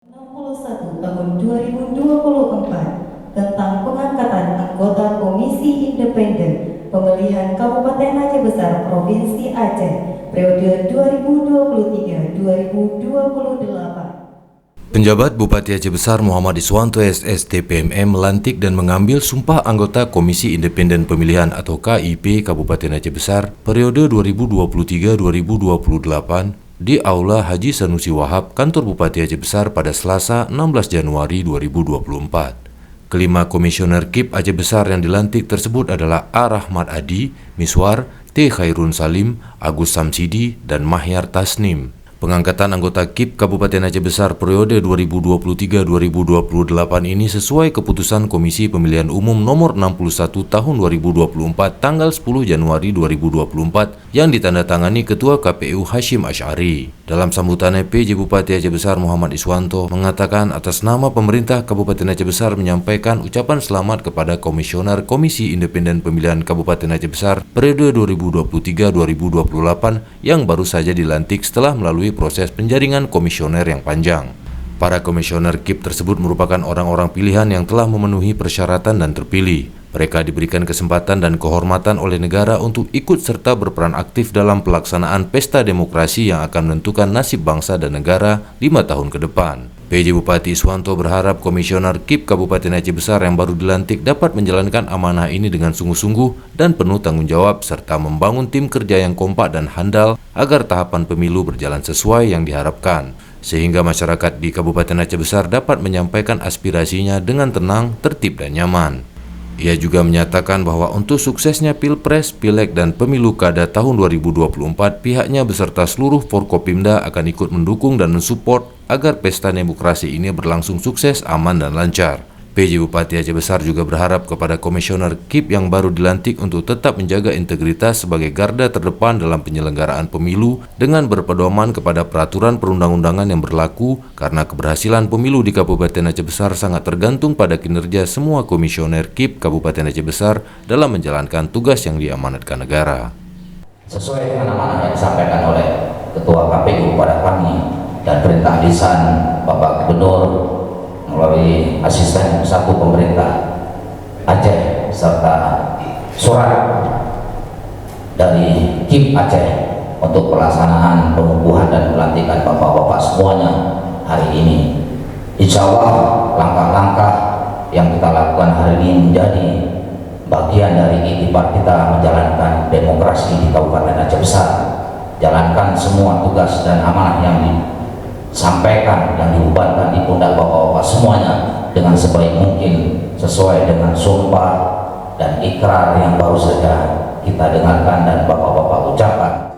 61 tahun 2024 tentang pengangkatan anggota Komisi Independen Pemilihan Kabupaten Aceh Besar Provinsi Aceh periode 2023-2028. Penjabat Bupati Aceh Besar Muhammad Iswanto SSTPMM melantik dan mengambil sumpah anggota Komisi Independen Pemilihan atau KIP Kabupaten Aceh Besar periode 2023-2028 di Aula Haji Sanusi Wahab, Kantor Bupati Aceh Besar pada Selasa 16 Januari 2024. Kelima komisioner KIP Aceh Besar yang dilantik tersebut adalah A. Rahmat Adi, Miswar, T. Khairun Salim, Agus Samsidi, dan Mahyar Tasnim. Pengangkatan anggota KIP Kabupaten Aceh Besar periode 2023-2028 ini sesuai keputusan Komisi Pemilihan Umum nomor 61 tahun 2024 tanggal 10 Januari 2024 yang ditandatangani Ketua KPU Hashim Asy'ari. Dalam sambutannya, PJ Bupati Aceh Besar Muhammad Iswanto mengatakan atas nama pemerintah Kabupaten Aceh Besar menyampaikan ucapan selamat kepada Komisioner Komisi Independen Pemilihan Kabupaten Aceh Besar periode 2023-2028 yang baru saja dilantik setelah melalui proses penjaringan komisioner yang panjang. Para komisioner KIP tersebut merupakan orang-orang pilihan yang telah memenuhi persyaratan dan terpilih. Mereka diberikan kesempatan dan kehormatan oleh negara untuk ikut serta berperan aktif dalam pelaksanaan pesta demokrasi yang akan menentukan nasib bangsa dan negara 5 tahun ke depan. PJ Bupati Iswanto berharap komisioner KIP Kabupaten Aceh Besar yang baru dilantik dapat menjalankan amanah ini dengan sungguh-sungguh dan penuh tanggung jawab serta membangun tim kerja yang kompak dan handal agar tahapan pemilu berjalan sesuai yang diharapkan, sehingga masyarakat di Kabupaten Aceh Besar dapat menyampaikan aspirasinya dengan tenang, tertib, dan nyaman. Ia juga menyatakan bahwa untuk suksesnya Pilpres, Pileg, dan Pemilu Kada tahun 2024, pihaknya beserta seluruh Forkopimda akan ikut mendukung dan mensupport agar pesta demokrasi ini berlangsung sukses, aman, dan lancar. PJ Bupati Aceh Besar juga berharap kepada komisioner KIP yang baru dilantik untuk tetap menjaga integritas sebagai garda terdepan dalam penyelenggaraan pemilu dengan berpedoman kepada peraturan perundang-undangan yang berlaku, karena keberhasilan pemilu di Kabupaten Aceh Besar sangat tergantung pada kinerja semua komisioner KIP Kabupaten Aceh Besar dalam menjalankan tugas yang diamanatkan negara. Sesuai dengan amanah yang disampaikan oleh Ketua KPU kepada kami dan perintah lisan Bapak Gubernur melalui asisten satu pemerintah Aceh serta surat dari KIP Aceh untuk pelaksanaan pengukuhan dan pelantikan bapak-bapak semuanya hari ini. Insya Allah langkah-langkah yang kita lakukan hari ini menjadi bagian dari ikhtiar kita menjalankan demokrasi di Kabupaten Aceh Besar, jalankan semua tugas dan amanah yang disampaikan, yang dibebankan di pundak bapak-bapak semuanya dengan sebaik mungkin sesuai dengan sumpah dan ikrar yang baru saja kita dengarkan dan bapak-bapak ucapkan.